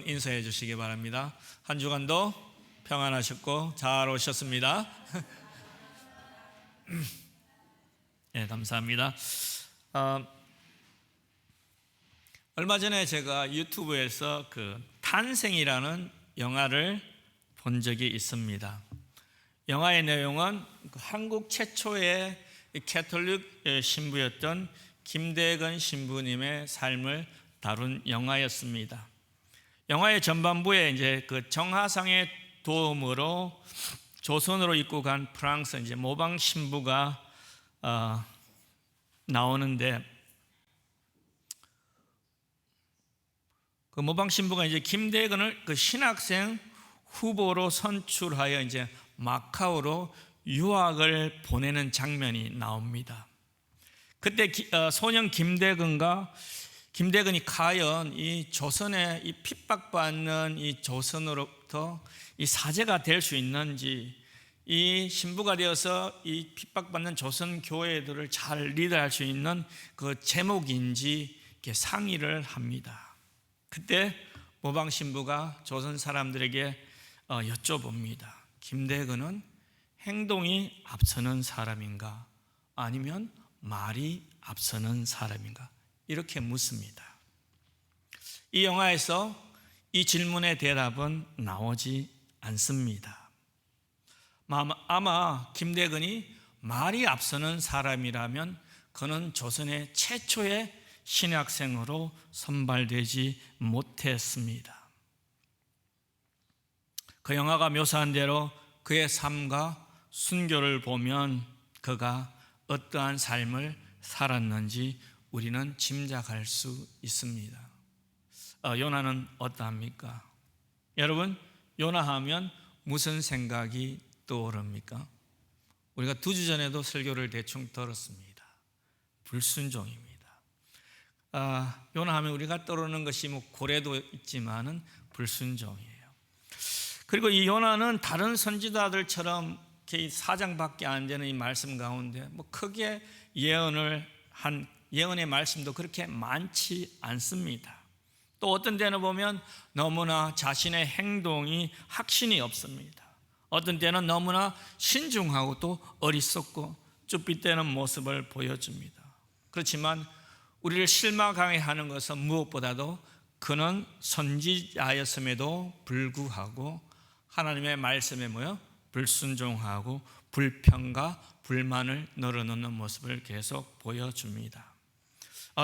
인사해 주시기 바랍니다. 한 주간도 평안하셨고 잘 오셨습니다. 네, 감사합니다. 얼마 전에 제가 유튜브에서 탄생이라는 영화를 본 적이 있습니다. 영화의 내용은 한국 최초의 캐톨릭 신부였던 김대건 신부님의 삶을 다룬 영화였습니다. 영화의 전반부에 이제 정하상의 도움으로 조선으로 입국한 프랑스 모방 신부가 나오는데, 그 모방 신부가 이제 김대건을 신학생 후보로 선출하여 이제 마카오로 유학을 보내는 장면이 나옵니다. 그때 소년 김대건이 과연 이 조선에 이 핍박받는 이 조선으로부터 이 사제가 될 수 있는지, 이 신부가 되어서 이 핍박받는 조선 교회들을 잘 리드할 수 있는 그 제목인지 이렇게 상의를 합니다. 그때 모방 신부가 조선 사람들에게 여쭤봅니다. 김대건은 행동이 앞서는 사람인가, 아니면 말이 앞서는 사람인가? 이렇게 묻습니다. 이 영화에서 이 질문의 대답은 나오지 않습니다. 아마 김대건이 말이 앞서는 사람이라면 그는 조선의 최초의 신학생으로 선발되지 못했습니다. 그 영화가 묘사한 대로 그의 삶과 순교를 보면 그가 어떠한 삶을 살았는지 우리는 짐작할 수 있습니다. 요나는 어떠합니까? 여러분, 요나하면 무슨 생각이 떠오릅니까? 우리가 2주 전에도 설교를 대충 들었습니다. 불순종입니다. 요나하면 우리가 떠오르는 것이 고래도 있지만은 불순종이에요. 그리고 이 요나는 다른 선지자들처럼 이렇게 4장밖에 안 되는 이 말씀 가운데 크게 예언의 말씀도 그렇게 많지 않습니다. 또 어떤 때는 보면 너무나 자신의 행동이 확신이 없습니다. 어떤 때는 너무나 신중하고 또 어리석고 쭈삣대는 모습을 보여줍니다. 그렇지만 우리를 실망하게 하는 것은 무엇보다도 그는 선지자였음에도 불구하고 하나님의 말씀에 불순종하고 불평과 불만을 늘어놓는 모습을 계속 보여줍니다.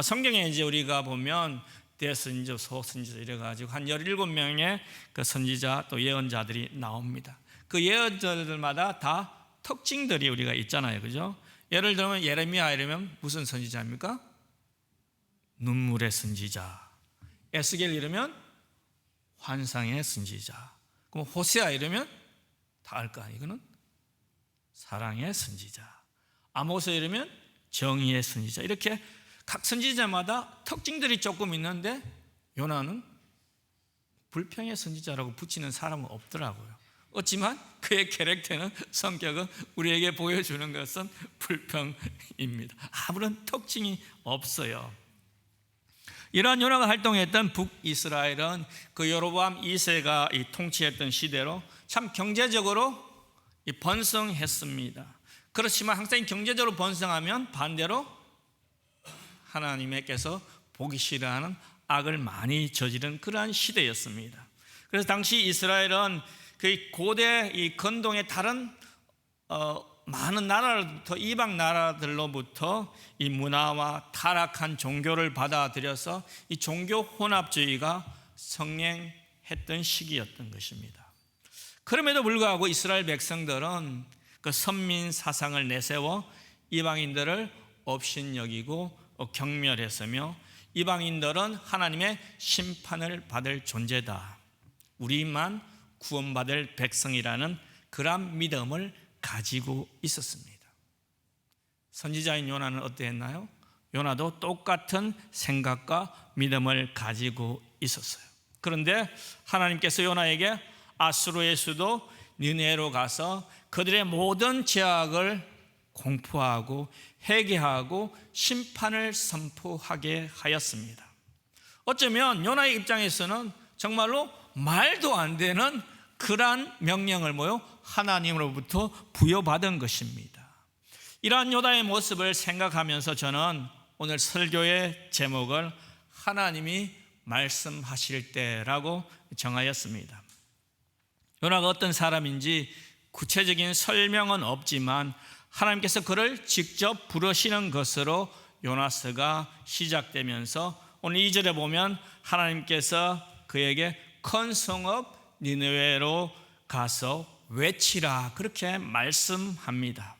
성경에 이제 우리가 보면 대선지자, 소선지자 이래가지고 한 17명의 그 선지자 또 예언자들이 나옵니다. 그 예언자들마다 다 특징들이 우리가 있잖아요, 그죠? 예를 들면 예레미야 이러면 무슨 선지자입니까? 눈물의 선지자. 에스겔 이러면 환상의 선지자. 그럼 호세아 이러면 다 알까? 이거는 사랑의 선지자. 아모스 이러면 정의의 선지자. 이렇게 각 선지자마다 특징들이 조금 있는데 요나는 불평의 선지자라고 붙이는 사람은 없더라고요. 그렇지만 그의 캐릭터는, 성격은 우리에게 보여주는 것은 불평입니다. 아무런 특징이 없어요. 이러한 요나가 활동했던 북이스라엘은 그 여로보암 2세가 통치했던 시대로 참 경제적으로 번성했습니다. 그렇지만 항상 경제적으로 번성하면 반대로 하나님께서 보기 싫어하는 악을 많이 저지른 그러한 시대였습니다. 그래서 당시 이스라엘은 그 고대 이 건동의 다른 많은 나라로부터, 이방 나라들로부터 이 문화와 타락한 종교를 받아들여서 이 종교 혼합주의가 성행했던 시기였던 것입니다. 그럼에도 불구하고 이스라엘 백성들은 그 선민 사상을 내세워 이방인들을 업신여기고 경멸했으며, 이방인들은 하나님의 심판을 받을 존재다, 우리만 구원받을 백성이라는 그런 믿음을 가지고 있었습니다. 선지자인 요나는 어떠했나요? 요나도 똑같은 생각과 믿음을 가지고 있었어요. 그런데 하나님께서 요나에게 아수르의 수도 니느웨로 가서 그들의 모든 죄악을 공포하고 회개하고 심판을 선포하게 하였습니다. 어쩌면 요나의 입장에서는 정말로 말도 안 되는 그러한 명령을 하나님으로부터 부여받은 것입니다. 이러한 요나의 모습을 생각하면서 저는 오늘 설교의 제목을 하나님이 말씀하실 때라고 정하였습니다. 요나가 어떤 사람인지 구체적인 설명은 없지만 하나님께서 그를 직접 부르시는 것으로 요나서가 시작되면서 오늘 2절에 보면 하나님께서 그에게 큰 성읍 니느웨로 가서 외치라 그렇게 말씀합니다.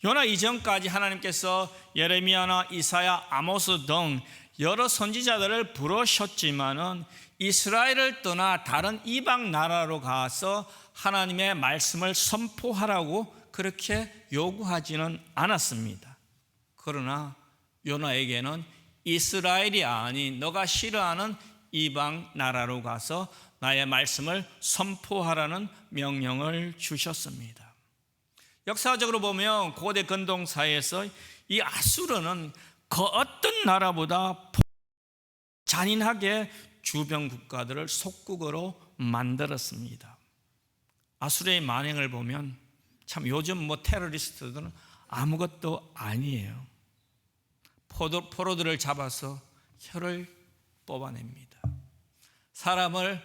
요나 이전까지 하나님께서 예레미야나 이사야, 아모스 등 여러 선지자들을 부르셨지만은 이스라엘을 떠나 다른 이방 나라로 가서 하나님의 말씀을 선포하라고 그렇게 요구하지는 않았습니다. 그러나 요나에게는 이스라엘이 아닌 너가 싫어하는 이방 나라로 가서 나의 말씀을 선포하라는 명령을 주셨습니다. 역사적으로 보면 고대 근동사회에서 이 아수르는 그 어떤 나라보다 잔인하게 주변 국가들을 속국으로 만들었습니다. 아수르의 만행을 보면 참 요즘 테러리스트들은 아무것도 아니에요. 포로들을 잡아서 혀를 뽑아냅니다. 사람을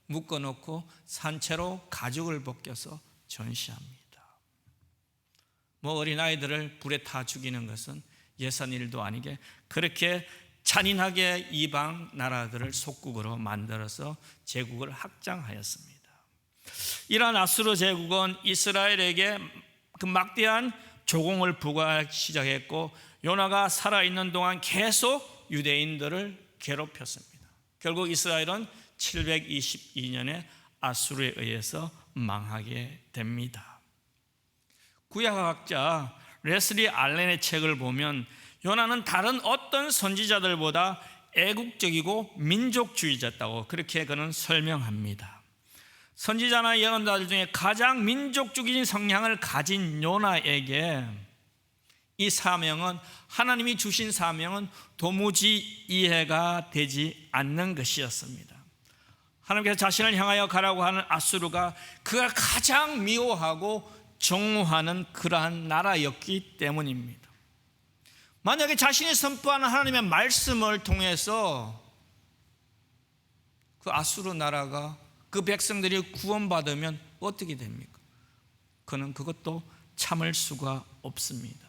묶어놓고 산채로 가죽을 벗겨서 전시합니다. 어린아이들을 불에 타 죽이는 것은 예산 일도 아니게 그렇게 잔인하게 이방 나라들을 속국으로 만들어서 제국을 확장하였습니다. 이러한 아수르 제국은 이스라엘에게 그 막대한 조공을 부과하기 시작했고 요나가 살아있는 동안 계속 유대인들을 괴롭혔습니다. 결국 이스라엘은 722년에 아수르에 의해서 망하게 됩니다. 구약학자 레슬리 알렌의 책을 보면 요나는 다른 어떤 선지자들보다 애국적이고 민족주의자였다고 그렇게 그는 설명합니다. 선지자나 예언자들 중에 가장 민족주의적인 성향을 가진 요나에게 이 사명은 하나님이 주신 사명은 도무지 이해가 되지 않는 것이었습니다. 하나님께서 자신을 향하여 가라고 하는 아수르가 그가 가장 미워하고 정오하는 그러한 나라였기 때문입니다. 만약에 자신이 선포하는 하나님의 말씀을 통해서 그 아수르 나라가 그 백성들이 구원받으면 어떻게 됩니까? 그는 그것도 참을 수가 없습니다.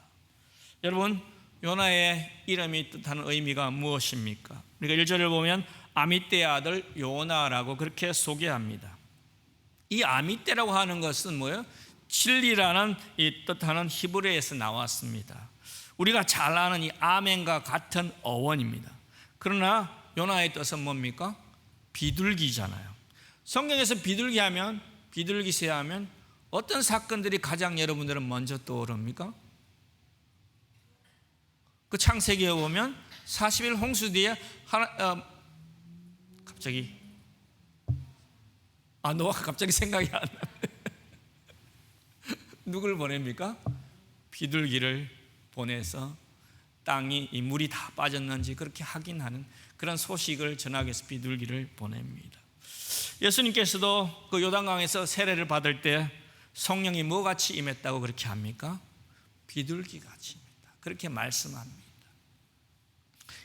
여러분, 요나의 이름이 뜻하는 의미가 무엇입니까? 우리가 1절을 보면 아미떼의 아들 요나라고 그렇게 소개합니다. 이 아미떼라고 하는 것은 뭐예요? 진리라는 이 뜻하는 히브리어에서 나왔습니다. 우리가 잘 아는 이 아멘과 같은 어원입니다. 그러나 요나의 뜻은 뭡니까? 비둘기잖아요. 성경에서 비둘기새 하면 어떤 사건들이 가장 여러분들은 먼저 떠오릅니까? 그 창세기에 보면 40일 홍수 뒤에 노아가 갑자기 생각이 안 나요. 누굴 보냅니까? 비둘기를 보내서 땅이 이 물이 다 빠졌는지 그렇게 확인하는 그런 소식을 전하기 위해서 비둘기를 보냅니다. 예수님께서도 그 요단강에서 세례를 받을 때 성령이 뭐같이 임했다고 그렇게 합니까? 비둘기같이 임했다 그렇게 말씀합니다.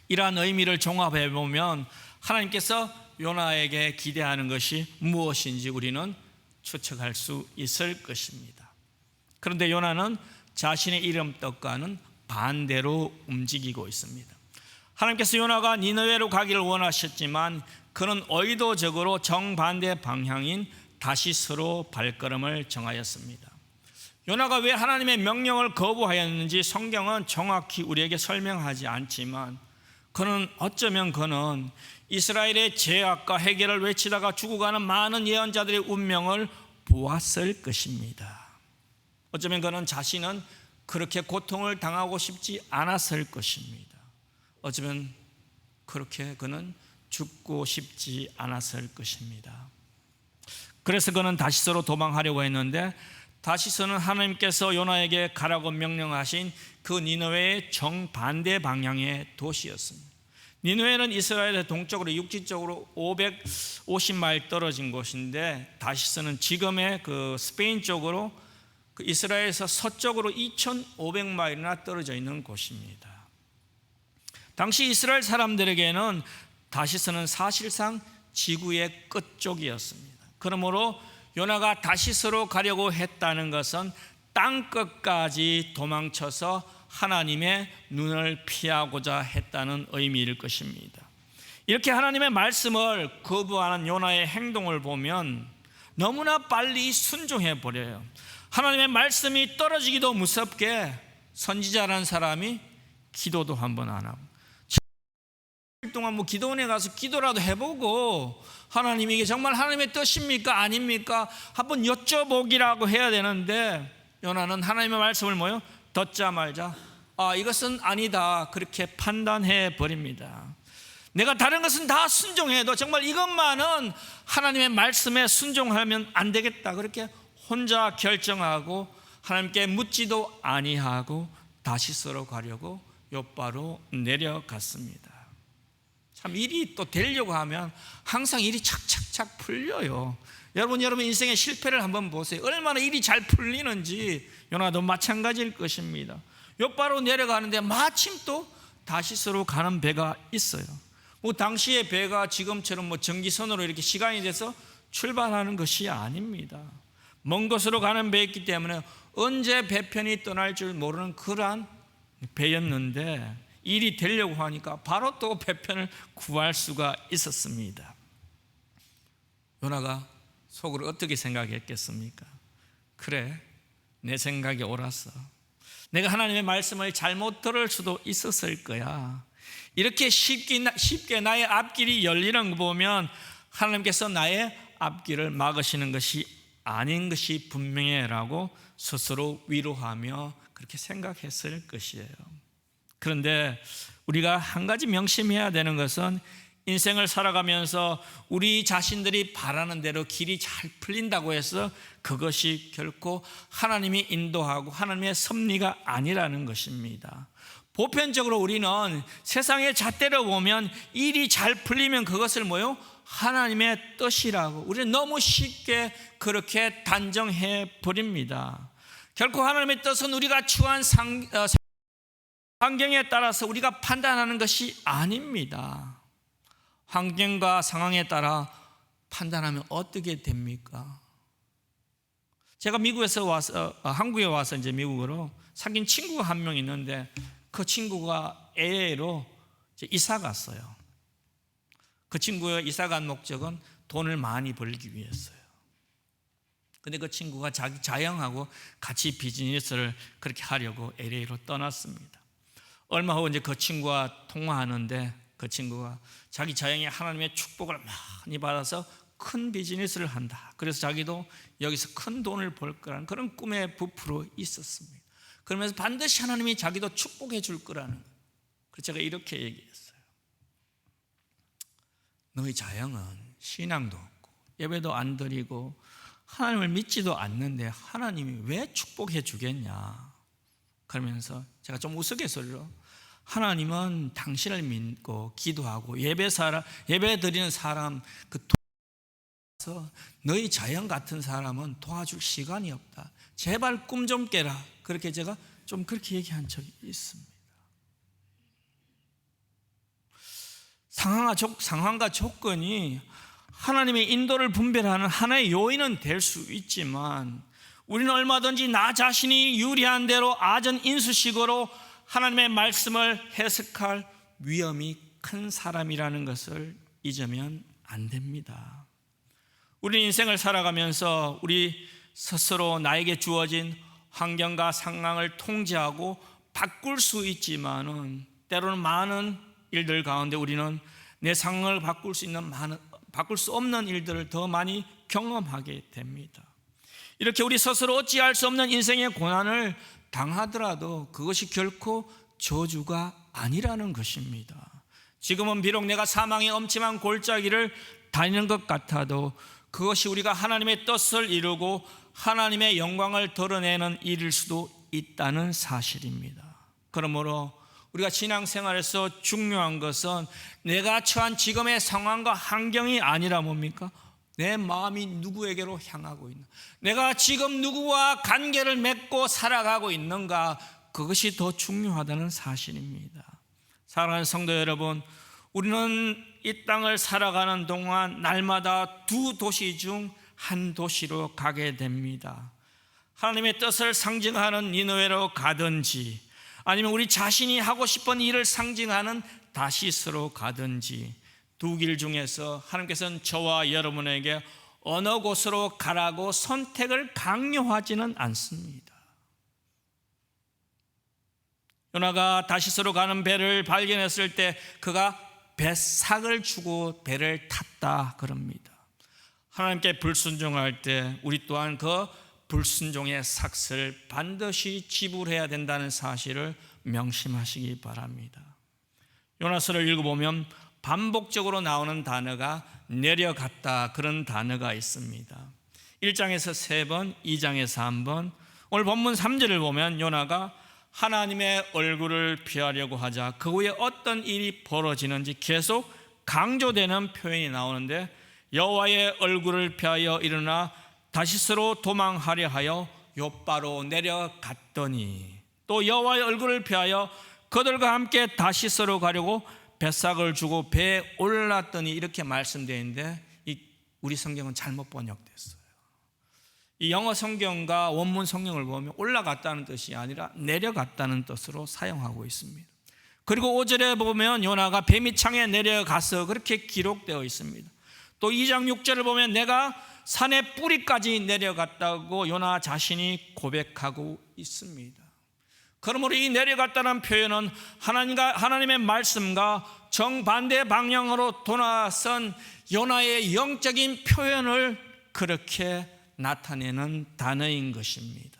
이러한 의미를 종합해 보면 하나님께서 요나에게 기대하는 것이 무엇인지 우리는 추측할 수 있을 것입니다. 그런데 요나는 자신의 이름 뜻과는 반대로 움직이고 있습니다. 하나님께서 요나가 니느웨로 가기를 원하셨지만 그는 의도적으로 정반대 방향인 다시스로 발걸음을 정하였습니다. 요나가 왜 하나님의 명령을 거부하였는지 성경은 정확히 우리에게 설명하지 않지만 어쩌면 그는 이스라엘의 죄악과 해결을 외치다가 죽어가는 많은 예언자들의 운명을 보았을 것입니다. 어쩌면 그는 자신은 그렇게 고통을 당하고 싶지 않았을 것입니다. 어쩌면 그렇게 그는 죽고 싶지 않았을 것입니다. 그래서 그는 다시스로 도망하려고 했는데 다시스는 하나님께서 요나에게 가라고 명령하신 그 니느웨의 정반대 방향의 도시였습니다. 니느웨는 이스라엘의 동쪽으로 육지쪽으로 550마일 떨어진 곳인데 다시스는 지금의 그 스페인 쪽으로 그 이스라엘에서 서쪽으로 2,500마일이나 떨어져 있는 곳입니다. 당시 이스라엘 사람들에게는 다시스는 사실상 지구의 끝쪽이었습니다. 그러므로 요나가 다시스로 가려고 했다는 것은 땅 끝까지 도망쳐서 하나님의 눈을 피하고자 했다는 의미일 것입니다. 이렇게 하나님의 말씀을 거부하는 요나의 행동을 보면 너무나 빨리 순종해 버려요. 하나님의 말씀이 떨어지기도 무섭게 선지자라는 사람이 기도도 한번 안 하고 7일 동안 뭐 기도원에 가서 기도라도 해보고 하나님 이게 정말 하나님의 뜻입니까 아닙니까 한번 여쭤보기라고 해야 되는데 요나는 하나님의 말씀을 뭐요? 듣자 말자 이것은 아니다 그렇게 판단해 버립니다. 내가 다른 것은 다 순종해도 정말 이것만은 하나님의 말씀에 순종하면 안 되겠다 그렇게 혼자 결정하고 하나님께 묻지도 아니하고 다시스로 가려고 욥바로 내려갔습니다. 참 일이 또 되려고 하면 항상 일이 착착착 풀려요. 여러분 인생의 실패를 한번 보세요. 얼마나 일이 잘 풀리는지 요나도 마찬가지일 것입니다. 욥바로 내려가는데 마침 또 다시스로 가는 배가 있어요. 뭐 당시의 배가 지금처럼 뭐 전기선으로 이렇게 시간이 돼서 출발하는 것이 아닙니다. 먼 곳으로 가는 배였기 때문에 언제 배편이 떠날 줄 모르는 그러한 배였는데 일이 되려고 하니까 바로 또 배편을 구할 수가 있었습니다. 요나가 속으로 어떻게 생각했겠습니까? 그래, 내 생각이 옳았어. 내가 하나님의 말씀을 잘못 들을 수도 있었을 거야. 이렇게 쉽게 나의 앞길이 열리는 거 보면 하나님께서 나의 앞길을 막으시는 것이 아닌 것이 분명해라고 스스로 위로하며 그렇게 생각했을 것이에요. 그런데 우리가 한 가지 명심해야 되는 것은 인생을 살아가면서 우리 자신들이 바라는 대로 길이 잘 풀린다고 해서 그것이 결코 하나님이 인도하고 하나님의 섭리가 아니라는 것입니다. 보편적으로 우리는 세상의 잣대로 보면 일이 잘 풀리면 그것을 뭐요? 하나님의 뜻이라고 우리는 너무 쉽게 그렇게 단정해 버립니다. 결코 하나님의 뜻은 우리가 처한 환경에 따라서 우리가 판단하는 것이 아닙니다. 환경과 상황에 따라 판단하면 어떻게 됩니까? 제가 미국에서 와서 한국에 와서 이제 미국으로 사귄 친구가 한 명 있는데 그 친구가 LA로 이사 갔어요. 그 친구가 이사 간 목적은 돈을 많이 벌기 위해서요. 근데 그 친구가 자기 자영하고 같이 비즈니스를 그렇게 하려고 LA로 떠났습니다. 얼마 후 이제 그 친구와 통화하는데 그 친구가 자기 자영이 하나님의 축복을 많이 받아서 큰 비즈니스를 한다. 그래서 자기도 여기서 큰 돈을 벌 거라는 그런 꿈에 부풀어 있었습니다. 그러면서 반드시 하나님이 자기도 축복해 줄 거라는 거예요. 그래서 제가 이렇게 얘기했어요. 너희 자영은 신앙도 없고 예배도 안 드리고 하나님을 믿지도 않는데 하나님이 왜 축복해 주겠냐. 그러면서 제가 좀 우스갯소리로 하나님은 당신을 믿고 기도하고 예배 드리는 사람 너희 자연 같은 사람은 도와줄 시간이 없다. 제발 꿈 좀 깨라. 그렇게 제가 좀 그렇게 얘기한 적이 있습니다. 상황과 조건이 하나님의 인도를 분별하는 하나의 요인은 될 수 있지만 우리는 얼마든지 나 자신이 유리한 대로 아전인수식으로 하나님의 말씀을 해석할 위험이 큰 사람이라는 것을 잊으면 안 됩니다. 우리 인생을 살아가면서 우리 스스로 나에게 주어진 환경과 상황을 통제하고 바꿀 수 있지만은 때로는 많은 일들 가운데 우리는 내 상황을 바꿀 수 없는 일들을 더 많이 경험하게 됩니다. 이렇게 우리 스스로 어찌할 수 없는 인생의 고난을 당하더라도 그것이 결코 저주가 아니라는 것입니다. 지금은 비록 내가 사망의 엄침한 골짜기를 다니는 것 같아도 그것이 우리가 하나님의 뜻을 이루고 하나님의 영광을 드러내는 일일 수도 있다는 사실입니다. 그러므로 우리가 신앙생활에서 중요한 것은 내가 처한 지금의 상황과 환경이 아니라 뭡니까? 내 마음이 누구에게로 향하고 있나? 내가 지금 누구와 관계를 맺고 살아가고 있는가? 그것이 더 중요하다는 사실입니다. 사랑하는 성도 여러분, 우리는 이 땅을 살아가는 동안 날마다 두 도시 중 한 도시로 가게 됩니다. 하나님의 뜻을 상징하는 니느웨로 가든지, 아니면 우리 자신이 하고 싶은 일을 상징하는 다시스로 가든지, 두 길 중에서 하나님께서는 저와 여러분에게 어느 곳으로 가라고 선택을 강요하지는 않습니다. 요나가 다시스로 가는 배를 발견했을 때 그가 배삭을 주고 배를 탔다 그럽니다. 하나님께 불순종할 때 우리 또한 그 불순종의 삭을 반드시 지불해야 된다는 사실을 명심하시기 바랍니다. 요나서를 읽어보면 반복적으로 나오는 단어가 내려갔다, 그런 단어가 있습니다. 1장에서 3번, 2장에서 1번. 오늘 본문 3절을 보면 요나가 하나님의 얼굴을 피하려고 하자 그 후에 어떤 일이 벌어지는지 계속 강조되는 표현이 나오는데, 여호와의 얼굴을 피하여 일어나 다시스로 도망하려 하여 욥바로 내려갔더니, 또 여호와의 얼굴을 피하여 그들과 함께 다시스로 가려고 뱃삭을 주고 배에 올랐더니, 이렇게 말씀되어 있는데 우리 성경은 잘못 번역됐어요. 이 영어 성경과 원문 성경을 보면 올라갔다는 뜻이 아니라 내려갔다는 뜻으로 사용하고 있습니다. 그리고 5절에 보면 요나가 배 밑창에 내려가서 그렇게 기록되어 있습니다. 또 2장 6절을 보면 내가 산의 뿌리까지 내려갔다고 요나 자신이 고백하고 있습니다. 그러므로 이 내려갔다는 표현은 하나님의 말씀과 정반대 방향으로 돌아선 요나의 영적인 표현을 그렇게 나타내는 단어인 것입니다.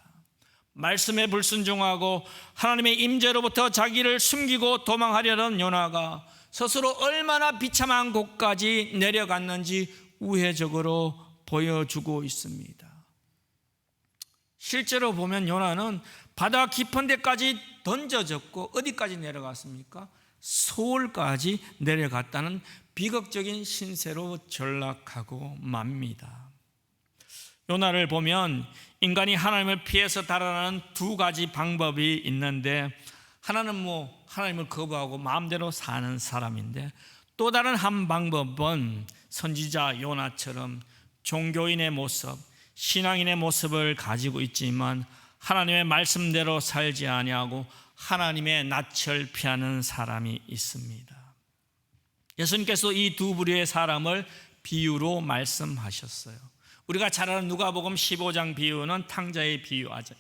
말씀에 불순종하고 하나님의 임재로부터 자기를 숨기고 도망하려던 요나가 스스로 얼마나 비참한 곳까지 내려갔는지 우회적으로 보여주고 있습니다. 실제로 보면 요나는 바다 깊은 데까지 던져졌고, 어디까지 내려갔습니까? 서울까지 내려갔다는 비극적인 신세로 전락하고 맙니다. 요나를 보면 인간이 하나님을 피해서 달아나는 두 가지 방법이 있는데, 하나는 하나님을 거부하고 마음대로 사는 사람인데, 또 다른 한 방법은 선지자 요나처럼 종교인의 모습, 신앙인의 모습을 가지고 있지만 하나님의 말씀대로 살지 아니하고 하나님의 낯을 피하는 사람이 있습니다. 예수님께서 이 두 부류의 사람을 비유로 말씀하셨어요. 우리가 잘 아는 누가복음 15장 비유는 탕자의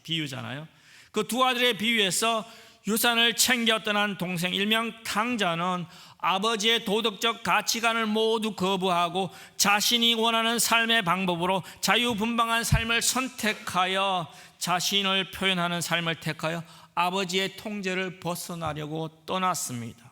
비유잖아요. 그 두 아들의 비유에서 유산을 챙겨 떠난 동생 일명 탕자는 아버지의 도덕적 가치관을 모두 거부하고 자신이 원하는 삶의 방법으로 자유분방한 삶을 선택하여 자신을 표현하는 삶을 택하여 아버지의 통제를 벗어나려고 떠났습니다.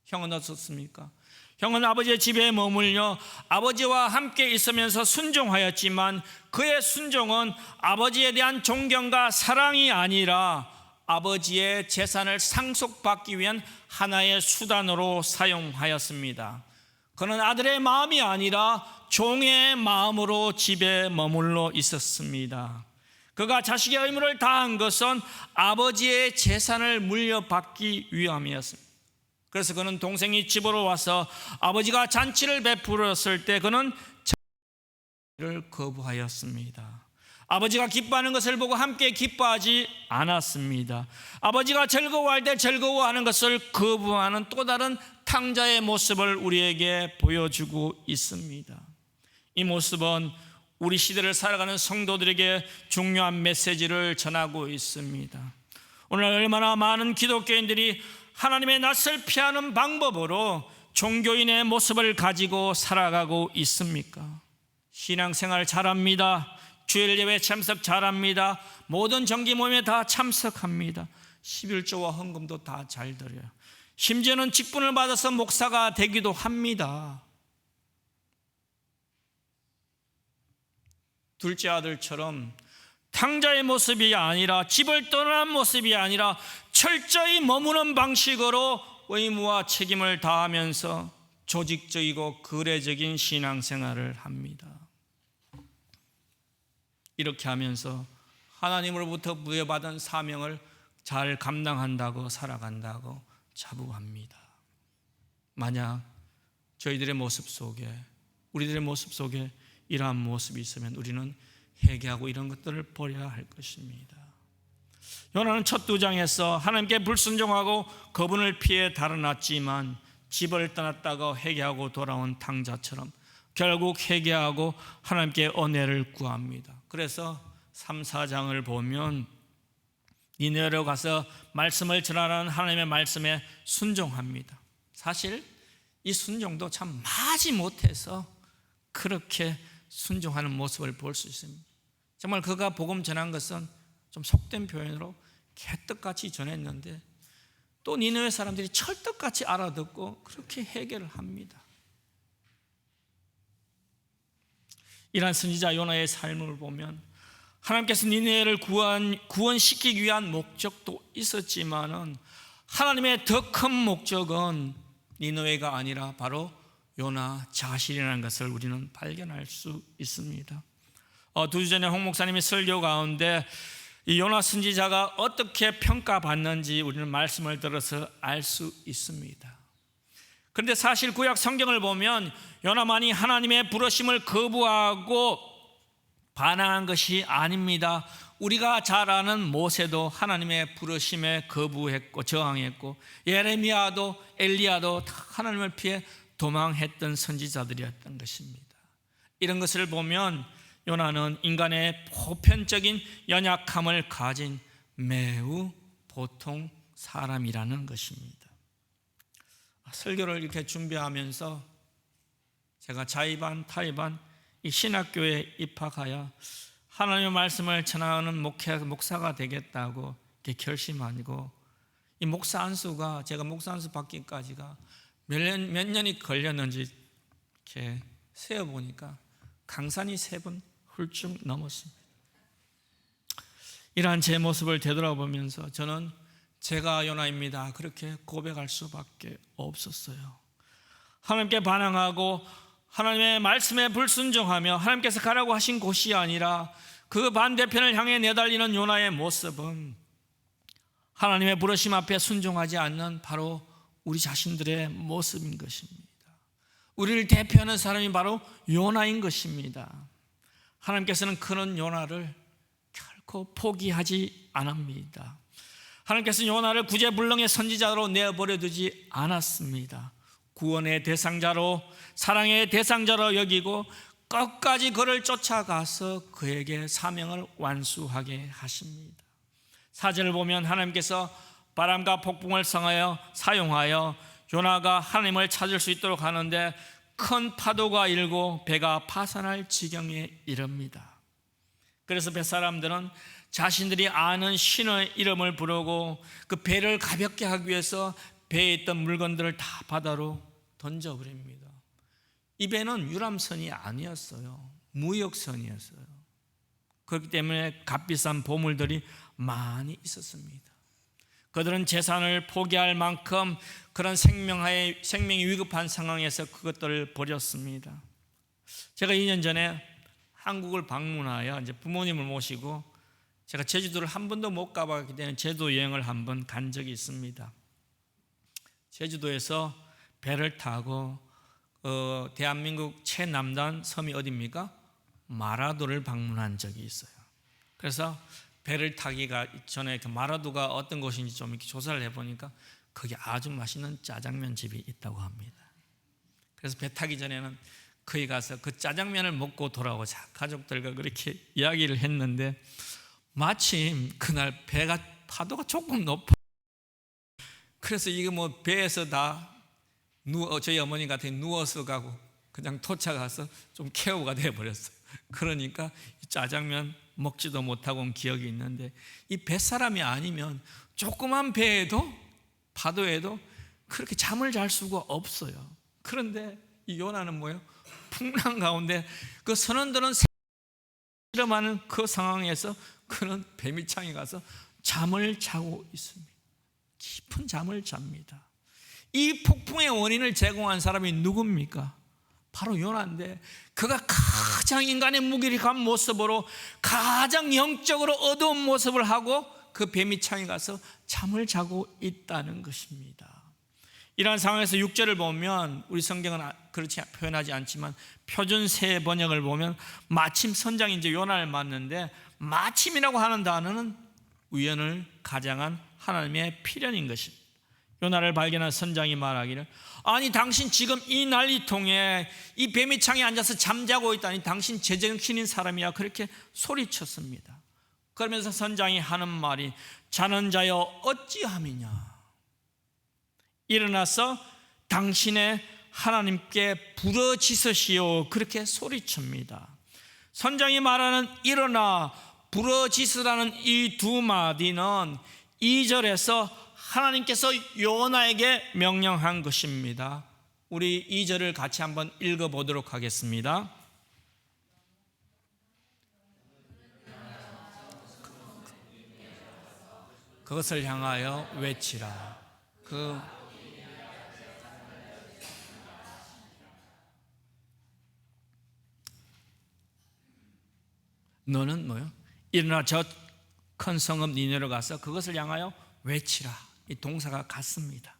형은 어떻습니까? 형은 아버지의 집에 머물려 아버지와 함께 있으면서 순종하였지만 그의 순종은 아버지에 대한 존경과 사랑이 아니라 아버지의 재산을 상속받기 위한 하나의 수단으로 사용하였습니다. 그는 아들의 마음이 아니라 종의 마음으로 집에 머물러 있었습니다. 그가 자식의 의무를 다한 것은 아버지의 재산을 물려받기 위함이었습니다. 그래서 그는 동생이 집으로 와서 아버지가 잔치를 베풀었을 때 그는 잔치를 거부하였습니다. 아버지가 기뻐하는 것을 보고 함께 기뻐하지 않았습니다. 아버지가 즐거워할 때 즐거워하는 것을 거부하는 또 다른 탕자의 모습을 우리에게 보여주고 있습니다. 이 모습은 우리 시대를 살아가는 성도들에게 중요한 메시지를 전하고 있습니다. 오늘 얼마나 많은 기독교인들이 하나님의 낯을 피하는 방법으로 종교인의 모습을 가지고 살아가고 있습니까? 신앙생활 잘합니다. 주일 예배 참석 잘합니다. 모든 정기 모임에 다 참석합니다. 11조와 헌금도 다 잘 드려요. 심지어는 직분을 받아서 목사가 되기도 합니다. 둘째 아들처럼 탕자의 모습이 아니라, 집을 떠난 모습이 아니라 철저히 머무는 방식으로 의무와 책임을 다하면서 조직적이고 거래적인 신앙생활을 합니다. 이렇게 하면서 하나님으로부터 부여받은 사명을 잘 감당한다고 살아간다고 자부합니다. 만약 저희들의 모습 속에, 우리들의 모습 속에 이러한 모습이 있으면 우리는 회개하고 이런 것들을 버려야 할 것입니다. 요나는 첫 2장에서 하나님께 불순종하고 거분을 피해 달아났지만 집을 떠났다가 회개하고 돌아온 탕자처럼 결국 회개하고 하나님께 은혜를 구합니다. 그래서 3, 4장을 보면 니느웨로 가서 말씀을 전하라는 하나님의 말씀에 순종합니다. 사실 이 순종도 참 마지못해서 그렇게 순종하는 모습을 볼 수 있습니다. 정말 그가 복음 전한 것은 좀 속된 표현으로 개떡같이 전했는데 또 니느웨 사람들이 철떡같이 알아듣고 그렇게 해결을 합니다. 이러한 선지자 요나의 삶을 보면 하나님께서 니느웨를 구원시키기 위한 목적도 있었지만은 하나님의 더 큰 목적은 니느웨가 아니라 바로 요나 자신이라는 것을 우리는 발견할 수 있습니다. 2주 전에 홍 목사님의 설교 가운데 이 요나 선지자가 어떻게 평가받는지 우리는 말씀을 들어서 알 수 있습니다. 그런데 사실 구약 성경을 보면 요나만이 하나님의 부르심을 거부하고 반항한 것이 아닙니다. 우리가 잘 아는 모세도 하나님의 부르심에 거부했고 저항했고, 예레미야도 엘리야도 다 하나님을 피해 도망했던 선지자들이었던 것입니다. 이런 것을 보면 요나는 인간의 보편적인 연약함을 가진 매우 보통 사람이라는 것입니다. 설교를 이렇게 준비하면서 제가 자의반 타의반 이 신학교에 입학하여 하나님의 말씀을 전하는 목사가 되겠다고 이렇게 결심하고, 이 목사 안수가 제가 목사 안수 받기까지가 몇 년이 걸렸는지 이렇게 세어보니까 강산이 3번 훌쩍 넘었습니다. 이러한 제 모습을 되돌아보면서 저는 제가 요나입니다 그렇게 고백할 수밖에 없었어요. 하나님께 반항하고 하나님의 말씀에 불순종하며 하나님께서 가라고 하신 곳이 아니라 그 반대편을 향해 내달리는 요나의 모습은 하나님의 부르심 앞에 순종하지 않는 바로 우리 자신들의 모습인 것입니다. 우리를 대표하는 사람이 바로 요나인 것입니다. 하나님께서는 그런 요나를 결코 포기하지 않습니다. 하나님께서는 요나를 구제불능의 선지자로 내버려 두지 않았습니다. 구원의 대상자로, 사랑의 대상자로 여기고 끝까지 그를 쫓아가서 그에게 사명을 완수하게 하십니다. 4절을 보면 하나님께서 바람과 폭풍을 사용하여 요나가 하나님을 찾을 수 있도록 하는데 큰 파도가 일고 배가 파산할 지경에 이릅니다. 그래서 뱃사람들은 자신들이 아는 신의 이름을 부르고 그 배를 가볍게 하기 위해서 배에 있던 물건들을 다 바다로 던져버립니다. 이 배는 유람선이 아니었어요. 무역선이었어요. 그렇기 때문에 값비싼 보물들이 많이 있었습니다. 그들은 재산을 포기할 만큼 그런 생명이 위급한 상황에서 그것들을 버렸습니다. 제가 2년 전에 한국을 방문하여 이제 부모님을 모시고 제가 제주도를 한 번도 못 가봤기 때문에 제주도 여행을 한 번 간 적이 있습니다. 제주도에서 배를 타고 대한민국 최남단 섬이 어디입니까? 마라도를 방문한 적이 있어요. 그래서 배를 타기가 전에 그 마라도가 어떤 곳인지 좀 이렇게 조사를 해보니까 거기 아주 맛있는 짜장면 집이 있다고 합니다. 그래서 배 타기 전에는 거기 가서 그 짜장면을 먹고 돌아오자 가족들과 그렇게 이야기를 했는데 마침 그날 배가 파도가 조금 높아. 그래서 이거 뭐 배에서 다 저희 어머니 같은 누워서 가고 그냥 도착해서 좀 케어가 되어버렸어요. 그러니까 이 짜장면 먹지도 못하고 온 기억이 있는데, 이 뱃사람이 아니면 조그만 배에도 파도에도 그렇게 잠을 잘 수가 없어요. 그런데 이 요나는 뭐예요? 풍랑 가운데 그 선원들은 실험하는 그 상황에서 그는 뱀이창에 가서 잠을 자고 있습니다. 깊은 잠을 잡니다. 이 폭풍의 원인을 제공한 사람이 누굽니까? 바로 요나인데, 그가 가장 인간의 무기력한 모습으로, 가장 영적으로 어두운 모습을 하고 그 뱀이창에 가서 잠을 자고 있다는 것입니다. 이러한 상황에서 6절을 보면, 우리 성경은 그렇게 표현하지 않지만 표준 새 번역을 보면 마침 선장이 이제 요나를 만났는데, 마침이라고 하는 단어는 우연을 가장한 하나님의 필연인 것입니다. 요나를 발견한 선장이 말하기를, 아니 당신 지금 이 난리통에 이 뱀이창에 앉아서 잠자고 있다니 당신 제정신인 사람이야, 그렇게 소리쳤습니다. 그러면서 선장이 하는 말이, 자는 자여 어찌함이냐, 일어나서 당신의 하나님께 부르짖으시오, 그렇게 소리칩니다. 선장이 말하는 일어나 부르짖으라는 이 두 마디는 2절에서 하나님께서 요나에게 명령한 것입니다. 우리 2절을 같이 한번 읽어보도록 하겠습니다. 그것을 향하여 외치라. 너는 뭐요? 일어나 저 큰 성읍 니네로 가서 그것을 향하여 외치라. 이 동사가 같습니다.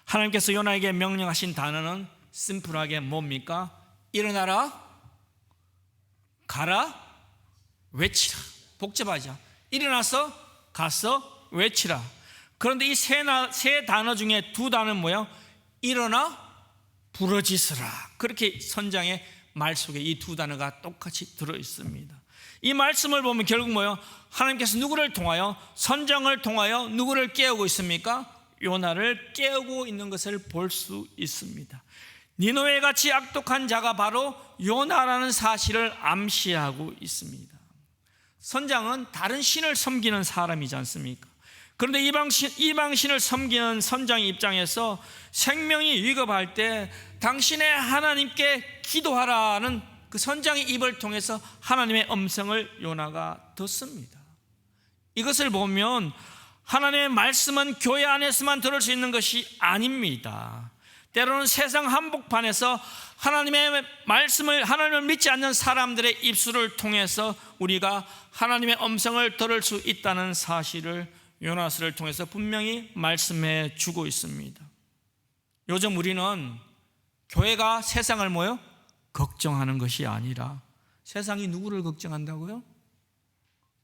하나님께서 요나에게 명령하신 단어는 심플하게 뭡니까? 일어나라, 가라, 외치라. 복잡하죠? 일어나서 가서 외치라. 그런데 이 세 단어 중에 두 단어는 뭐예요? 일어나, 부르짖으라. 그렇게 선장의 말 속에 이 두 단어가 똑같이 들어있습니다. 이 말씀을 보면 결국 뭐예요? 하나님께서 누구를 통하여, 선장을 통하여 누구를 깨우고 있습니까? 요나를 깨우고 있는 것을 볼 수 있습니다. 니느웨같이 악독한 자가 바로 요나라는 사실을 암시하고 있습니다. 선장은 다른 신을 섬기는 사람이지 않습니까? 그런데 이방신을 섬기는 선장의 입장에서 생명이 위급할 때 당신의 하나님께 기도하라는 그 선장의 입을 통해서 하나님의 음성을 요나가 듣습니다. 이것을 보면 하나님의 말씀은 교회 안에서만 들을 수 있는 것이 아닙니다. 때로는 세상 한복판에서 하나님의 말씀을, 하나님을 믿지 않는 사람들의 입술을 통해서 우리가 하나님의 음성을 들을 수 있다는 사실을 요나서를 통해서 분명히 말씀해 주고 있습니다. 요즘 우리는 교회가 세상을 뭐요? 걱정하는 것이 아니라 세상이 누구를 걱정한다고요?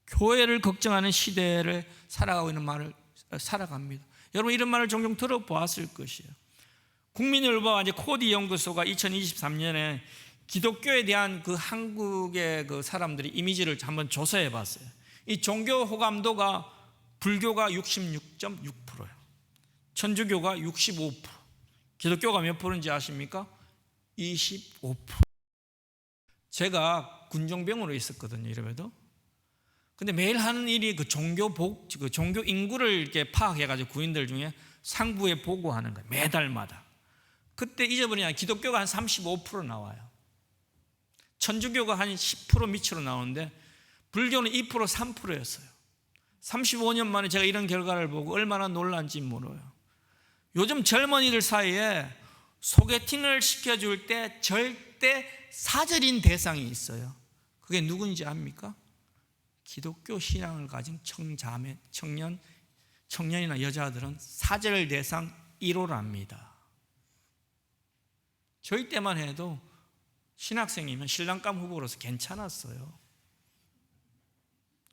교회를 걱정하는 시대를 살아가고 있는 말을 살아갑니다. 여러분 이런 말을 종종 들어보았을 것이에요. 국민일보와 이제 코디 연구소가 2023년에 기독교에 대한 그 한국의 그 사람들이 이미지를 한번 조사해 봤어요. 이 종교 호감도가 불교가 66.6%예요. 천주교가 65%, 기독교가 몇 프로인지 아십니까? 25%. 제가 군종병으로 있었거든요, 이래봬도. 근데 매일 하는 일이 그 종교 인구를 이렇게 파악해가지고 구인들 중에 상부에 보고하는 거예요, 매달마다. 그때 잊어버리냐, 기독교가 한 35% 나와요. 천주교가 한 10% 밑으로 나오는데 불교는 2%, 3%였어요. 35년 만에 제가 이런 결과를 보고 얼마나 놀란지 몰라요. 요즘 젊은이들 사이에 소개팅을 시켜줄 때 절대 사절인 대상이 있어요. 그게 누군지 압니까? 기독교 신앙을 가진 청년이나 여자들은 사절 대상 1호랍니다. 저희 때만 해도 신학생이면 신랑감 후보로서 괜찮았어요.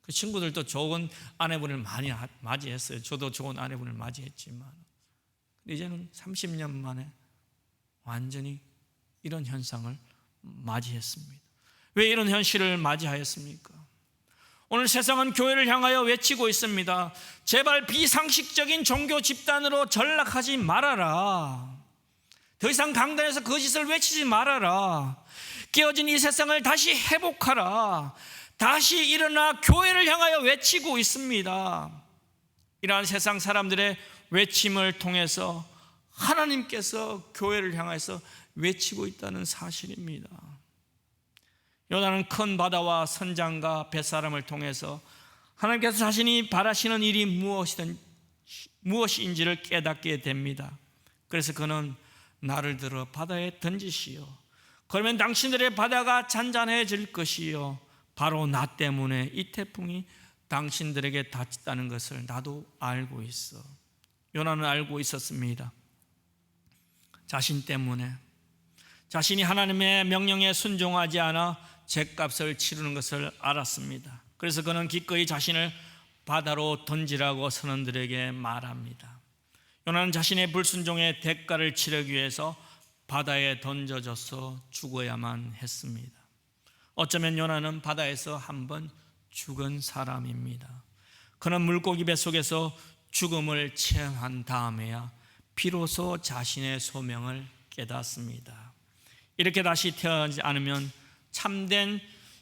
그 친구들도 좋은 아내분을 많이 맞이했어요. 저도 좋은 아내분을 맞이했지만 이제는 30년 만에 완전히 이런 현상을 맞이했습니다. 왜 이런 현실을 맞이하였습니까? 오늘 세상은 교회를 향하여 외치고 있습니다. 제발 비상식적인 종교 집단으로 전락하지 말아라. 더 이상 강단에서 거짓을 외치지 말아라. 깨어진 이 세상을 다시 회복하라. 다시 일어나 교회를 향하여 외치고 있습니다. 이러한 세상 사람들의 외침을 통해서 하나님께서 교회를 향해서 외치고 있다는 사실입니다. 요나는 큰 바다와 선장과 뱃사람을 통해서 하나님께서 자신이 바라시는 일이 무엇인지를 깨닫게 됩니다. 그래서 그는 나를 들어 바다에 던지시오. 그러면 당신들의 바다가 잔잔해질 것이요, 바로 나 때문에 이 태풍이 당신들에게 닥쳤다는 것을 나도 알고 있어. 요나는 알고 있었습니다. 자신 때문에, 자신이 하나님의 명령에 순종하지 않아 죗값을 치르는 것을 알았습니다. 그래서 그는 기꺼이 자신을 바다로 던지라고 선원들에게 말합니다. 요나는 자신의 불순종의 대가를 치르기 위해서 바다에 던져져서 죽어야만 했습니다. 어쩌면 요나는 바다에서 한번 죽은 사람입니다. 그는 물고기 뱃속에서 죽음을 체험한 다음에야 비로소 자신의 소명을 깨닫습니다. 이렇게 다시 태어나지 않으면 참된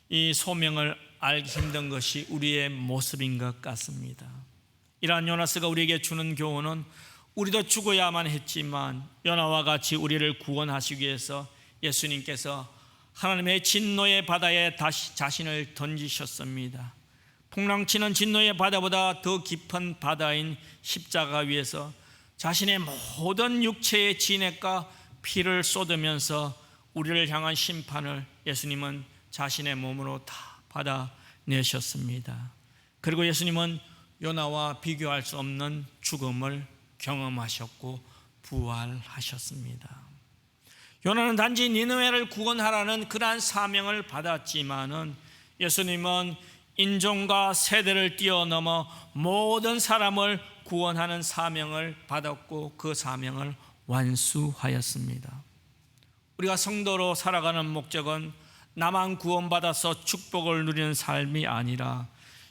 이 소명을 알기 힘든 것이 우리의 모습인 것 같습니다. 이러한 요나스가 우리에게 주는 교훈은, 우리도 죽어야만 했지만 요나와 같이 우리를 구원하시기 위해서 예수님께서 하나님의 진노의 바다에 다시 자신을 던지셨습니다. 풍랑치는 진노의 바다보다 더 깊은 바다인 십자가 위에서 자신의 모든 육체의 진액과 피를 쏟으면서 우리를 향한 심판을 예수님은 자신의 몸으로 다 받아내셨습니다. 그리고 예수님은 요나와 비교할 수 없는 죽음을 경험하셨고 부활하셨습니다. 요나는 단지 니느웨를 구원하라는 그러한 사명을 받았지만은 예수님은 인종과 세대를 뛰어넘어 모든 사람을 구원하는 사명을 받았고 그 사명을 완수하였습니다. 우리가 성도로 살아가는 목적은 나만 구원받아서 축복을 누리는 삶이 아니라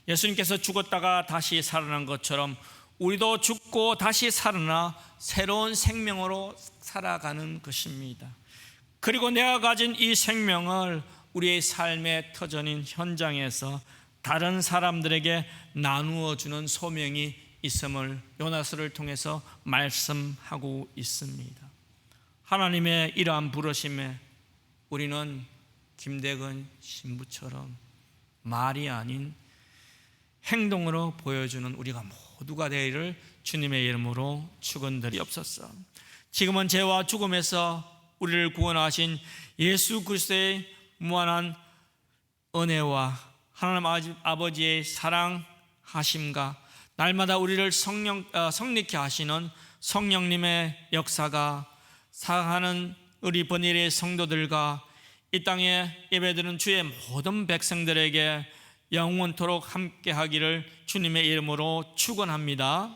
예수님께서 죽었다가 다시 살아난 것처럼 우리도 죽고 다시 살아나 새로운 생명으로 살아가는 것입니다. 그리고 내가 가진 이 생명을 우리의 삶의 터전인 현장에서 다른 사람들에게 나누어 주는 소명이 있음을 요나스를 통해서 말씀하고 있습니다. 하나님의 이러한 부르심에 우리는 김대근 신부처럼 말이 아닌 행동으로 보여주는 우리가 모두가 되기를 주님의 이름으로 축원드리옵소서. 지금은 죄와 죽음에서 우리를 구원하신 예수 그리스도의 무한한 은혜와 하나님 아버지의 사랑하심과 날마다 우리를 성립케 하시는 성령님의 역사가 사랑하는 우리 번일의 성도들과 이 땅에 예배드리는 주의 모든 백성들에게 영원토록 함께 하기를 주님의 이름으로 축원합니다.